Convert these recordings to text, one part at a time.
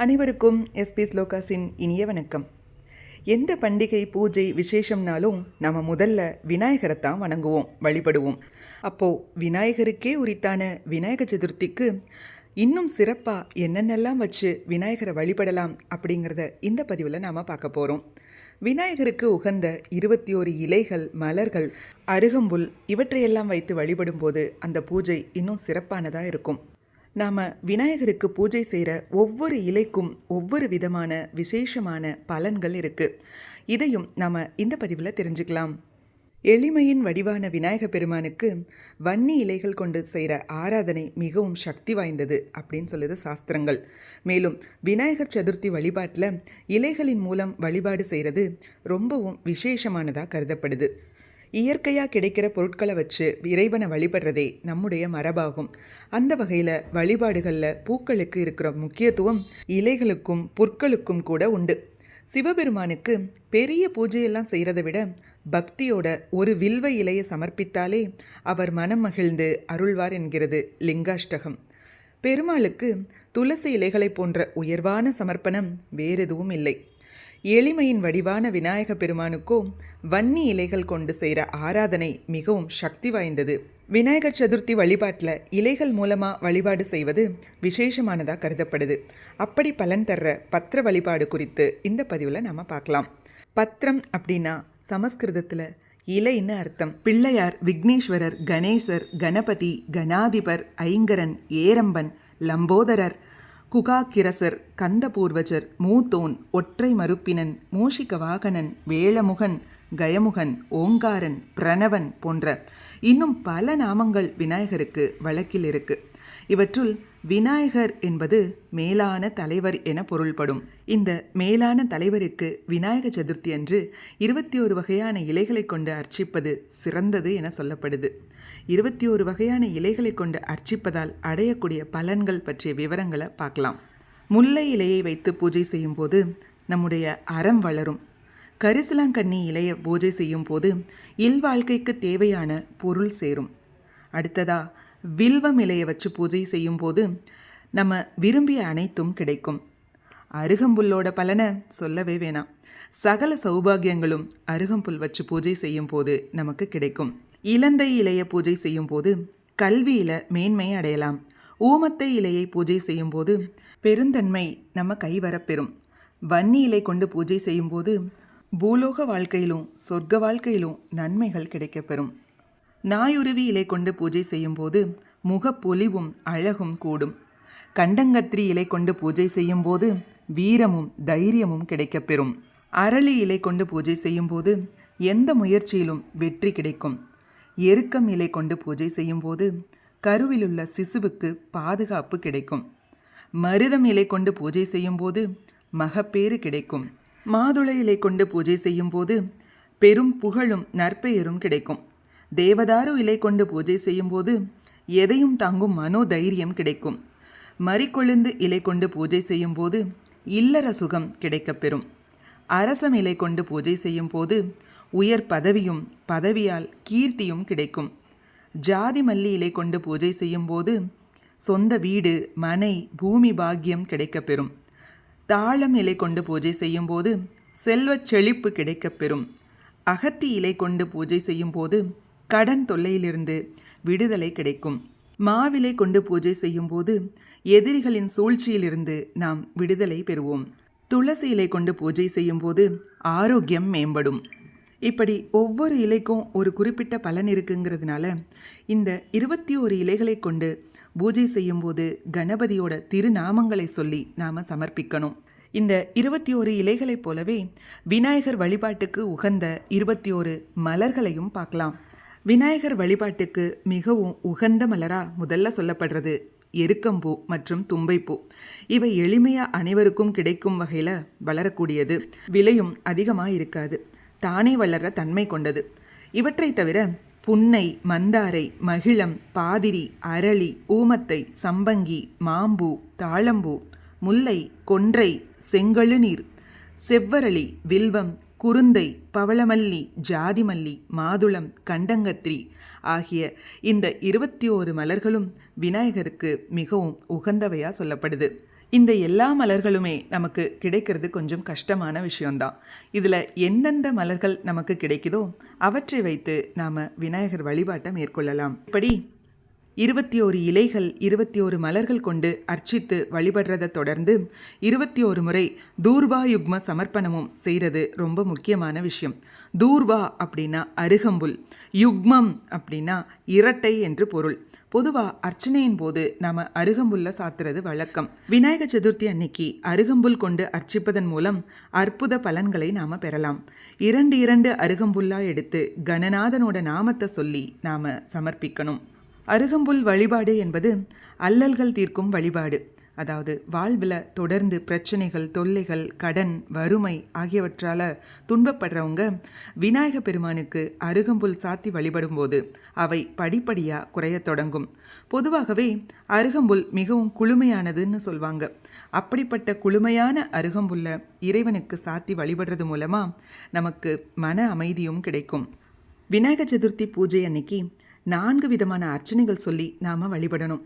அனைவருக்கும் எஸ்பி ஸ்லோகாஸின் இனிய வணக்கம். எந்த பண்டிகை பூஜை விசேஷம்னாலும் நம்ம முதல்ல விநாயகரை தான் வணங்குவோம், வழிபடுவோம். அப்போது விநாயகருக்கே உரித்தான விநாயக சதுர்த்திக்கு இன்னும் சிறப்பாக என்னென்னலாம் வச்சு விநாயகரை வழிபடலாம் அப்படிங்கிறத இந்த பதிவில் நாம் பார்க்க போகிறோம். விநாயகருக்கு உகந்த 21 இலைகள், மலர்கள், அருகம்புல் இவற்றையெல்லாம் வைத்து வழிபடும்போது அந்த பூஜை இன்னும் சிறப்பானதாக இருக்கும். நாம் விநாயகருக்கு பூஜை செய்கிற ஒவ்வொரு இலைக்கும் ஒவ்வொரு விதமான விசேஷமான பலன்கள் இருக்குது. இதையும் நாம் இந்த பதிவில் தெரிஞ்சுக்கலாம். எளிமையின் வடிவான விநாயக பெருமானுக்கு வன்னி இலைகள் கொண்டு செய்கிற ஆராதனை மிகவும் சக்தி வாய்ந்தது அப்படின்னு சொல்லுது சாஸ்திரங்கள். மேலும் விநாயகர் சதுர்த்தி வழிபாட்டில் இலைகளின் மூலம் வழிபாடு செய்கிறது ரொம்பவும் விசேஷமானதாக கருதப்படுது. இயற்கையாக கிடைக்கிற பொருட்களை வச்சு இறைவனை வழிபடுறதே நம்முடைய மரபாகும். அந்த வகையில் வழிபாடுகளில் பூக்களுக்கு இருக்கிற முக்கியத்துவம் இலைகளுக்கும் புற்களுக்கும் கூட உண்டு. சிவபெருமானுக்கு பெரிய பூஜையெல்லாம் செய்கிறத விட பக்தியோட ஒரு வில்வ இலையை சமர்ப்பித்தாலே அவர் மனம் மகிழ்ந்து அருள்வார் என்கிறது லிங்காஷ்டகம். பெருமாளுக்கு துளசி இலைகளை போன்ற உயர்வான சமர்ப்பணம் வேறெதுவும் இல்லை. எளிமையின் வடிவான விநாயக பெருமானுக்கோ வன்னி இலைகள் கொண்டு செய்கிற ஆராதனை மிகவும் சக்தி வாய்ந்தது. விநாயகர் சதுர்த்தி வழிபாட்டில் இலைகள் மூலமாக வழிபாடு செய்வது விசேஷமானதாக கருதப்படுது. அப்படி பலன் தர்ற பத்திர வழிபாடு குறித்து இந்த பதிவில் நாம் பார்க்கலாம். பத்திரம் அப்படின்னா சமஸ்கிருதத்தில் இலைன்னு அர்த்தம். பிள்ளையார், விக்னேஸ்வரர், கணேசர், கணபதி, கணாதிபர், ஐங்கரன், ஏரம்பன், லம்போதரர், குகாக்கிரசர், கந்தபூர்வஜர், மூத்தோன், ஒற்றை மருப்பினன், மூஷிக வாகனன், வேளமுகன், கயமுகன், ஓங்காரன், பிரணவன் போன்ற இன்னும் பல நாமங்கள் விநாயகருக்கு வழக்கில் இருக்கு. இவற்றுள் விநாயகர் என்பது மேலான தலைவர் என பொருள்படும். இந்த மேலான தலைவருக்கு விநாயக சதுர்த்தி அன்று 21 வகையான இலைகளை கொண்டு அர்ச்சிப்பது சிறந்தது என சொல்லப்படுது. 21 வகையான இலைகளை கொண்டு அர்ச்சிப்பதால் அடையக்கூடிய பலன்கள் பற்றிய விவரங்களை பார்க்கலாம். முல்லை இலையை வைத்து பூஜை செய்யும் போது நம்முடைய அறம் வளரும். கரிசலாங்கண்ணி இலையை பூஜை செய்யும் போது இல்வாழ்க்கைக்கு தேவையான பொருள் சேரும். அடுத்ததா வில்வம் இலையை வச்சு பூஜை செய்யும் போது நம்ம விரும்பிய அனைத்தும் கிடைக்கும். அருகம்புல்லோட பலனை சொல்லவே வேணாம். சகல சௌபாகியங்களும் அருகம்புல் வச்சு பூஜை செய்யும் போது நமக்கு கிடைக்கும். இலந்தை இலையை பூஜை செய்யும் போது கல்வியில் மேன்மை அடையலாம். ஊமத்தை இலையை பூஜை செய்யும் போது பெருந்தன்மை நம்ம கைவரப்பெறும். வன்னி இலை கொண்டு பூஜை செய்யும் போது பூலோக வாழ்க்கையிலும் சொர்க்க வாழ்க்கையிலும் நன்மைகள் கிடைக்கப்பெறும். நாயுருவி இலை கொண்டு பூஜை செய்யும் போது முகப்பொலிவும் அழகும் கூடும். கண்டங்கத்திரி இலை கொண்டு பூஜை செய்யும் போது வீரமும் தைரியமும் கிடைக்கப்பெறும். அரளி இலை கொண்டு பூஜை செய்யும் போது எந்த முயற்சியிலும் வெற்றி கிடைக்கும். எருக்கம் இலை கொண்டு பூஜை செய்யும் போது கருவிலுள்ள சிசுவுக்கு பாதுகாப்பு கிடைக்கும். மருதம் இலை கொண்டு பூஜை செய்யும் போது மகப்பேறு கிடைக்கும். மாதுளை இலை கொண்டு பூஜை செய்யும் போது பெரும் புகழும் நற்பெயரும் கிடைக்கும். தேவதாரு இலை கொண்டு பூஜை செய்யும் போது எதையும் தாங்கும் மனோதைரியம் கிடைக்கும். மறிக்கொழுந்து இலை கொண்டு பூஜை செய்யும் போது இல்லற சுகம் கிடைக்கப்பெறும். அரசம் இலை கொண்டு பூஜை செய்யும் போது உயர் பதவியும் பதவியால் கீர்த்தியும் கிடைக்கும். ஜாதி மல்லி இலை கொண்டு பூஜை செய்யும் போது சொந்த வீடு, மனை, பூமி பாக்கியம் கிடைக்கப்பெறும். தாளம் இலை கொண்டு பூஜை செய்யும் போது செல்வச் செழிப்பு கிடைக்கப்பெறும். அகத்தி இலை கொண்டு பூஜை செய்யும் போது கடன் தொல்லையிலிருந்து விடுதலை கிடைக்கும். மாவிலை கொண்டு பூஜை செய்யும் போது எதிரிகளின் சூழ்ச்சியிலிருந்து நாம் விடுதலை பெறுவோம். துளசி இலை கொண்டு பூஜை செய்யும் போது ஆரோக்கியம் மேம்படும். இப்படி ஒவ்வொரு இலைக்கும் ஒரு குறிப்பிட்ட பலன் இருக்குங்கிறதுனால இந்த 21 இலைகளை கொண்டு பூஜை செய்யும் போது கணபதியோட திருநாமங்களை சொல்லி நாம் சமர்ப்பிக்கணும். இந்த 21 இலைகளைப் போலவே விநாயகர் வழிபாட்டுக்கு உகந்த 21 மலர்களையும் பார்க்கலாம். விநாயகர் வழிபாட்டுக்கு மிகவும் உகந்த மலராக முதல்ல சொல்லப்படுறது எருக்கம்பூ மற்றும் தும்பைப்பூ. இவை எளிமையாக அனைவருக்கும் கிடைக்கும் வகையில் வளரக்கூடியது. விலையும் அதிகமாக இருக்காது. தானே வளர்ற தன்மை கொண்டது. இவற்றை தவிர புன்னை, மந்தாரை, மகிழம், பாதிரி, அரளி, ஊமத்தை, சம்பங்கி, மாம்பூ, தாழம்பூ, முல்லை, கொன்றை, செங்கழுநீர், செவ்வரளி, வில்வம், குருந்தை, பவளமல்லி, ஜாதிமல்லி, மாதுளம், கண்டங்கத்திரி ஆகிய இந்த 21 மலர்களும் விநாயகருக்கு மிகவும் உகந்தவையாக சொல்லப்படுது. இந்த எல்லா மலர்களுமே நமக்கு கிடைக்கிறது கொஞ்சம் கஷ்டமான விஷயம்தான். இதில் எந்தெந்த மலர்கள் நமக்கு கிடைக்குதோ அவற்றை வைத்து நாம் விநாயகர் வழிபாட்டை மேற்கொள்ளலாம். இப்படி 21 இலைகள் 21 மலர்கள் கொண்டு அர்ச்சித்து வழிபடுறதை தொடர்ந்து 21 முறை தூர்வா யுக்ம சமர்ப்பணமும் செய்கிறது ரொம்ப முக்கியமான விஷயம். தூர்வா அப்படின்னா அருகம்புல், யுக்மம் அப்படின்னா இரட்டை என்று பொருள். பொதுவாக அர்ச்சனையின் போது நாம் அருகம்புல்ல சாத்துறது வழக்கம். விநாயக சதுர்த்தி அன்னைக்கு அருகம்புல் கொண்டு அர்ச்சிப்பதன் மூலம் அற்புத பலன்களை நாம் பெறலாம். 2 அருகம்புல்லா எடுத்து கணநாதனோட நாமத்தை சொல்லி நாம் சமர்ப்பிக்கணும். அருகம்புல் வழிபாடு என்பது அல்லல்கள் தீர்க்கும் வழிபாடு. அதாவது வாழ்வில் தொடர்ந்து பிரச்சனைகள், தொல்லைகள், கடன், வறுமை ஆகியவற்றால் துன்பப்படுறவங்க விநாயக பெருமானுக்கு அருகம்புல் சாத்தி வழிபடும்போது அவை படிப்படியாக குறையத் தொடங்கும். பொதுவாகவே அருகம்புல் மிகவும் குளுமையானதுன்னு சொல்வாங்க. அப்படிப்பட்ட குளுமையான அருகம்புல்ல இறைவனுக்கு சாத்தி வழிபடுறது மூலமாக நமக்கு மன அமைதியும் கிடைக்கும். விநாயக சதுர்த்தி பூஜை அன்னைக்கு 4 விதமான அர்ச்சனைகள் சொல்லி நாம் வழிபடணும்.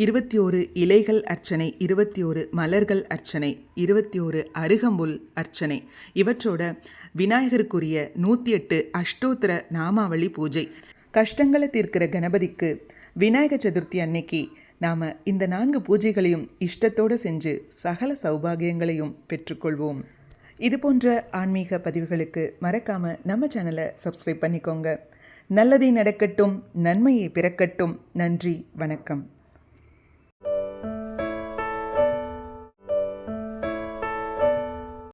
21 இலைகள் அர்ச்சனை, 21 மலர்கள் அர்ச்சனை, 21 அருகம்புல் அர்ச்சனை, இவற்றோட விநாயகருக்குரிய 108 அஷ்டோத்திர நாமாவளி பூஜை. கஷ்டங்களை தீர்க்கிற கணபதிக்கு விநாயக சதுர்த்தி அன்னைக்கு நாம் இந்த 4 பூஜைகளையும் இஷ்டத்தோடு செஞ்சு சகல சௌபாகியங்களையும் பெற்றுக்கொள்வோம். இது போன்ற ஆன்மீக பதிவுகளுக்கு மறக்காமல் நம்ம சேனலை சப்ஸ்கிரைப் பண்ணிக்கோங்க. நல்லதே நடக்கட்டும், நன்மையை பிறக்கட்டும். நன்றி, வணக்கம்.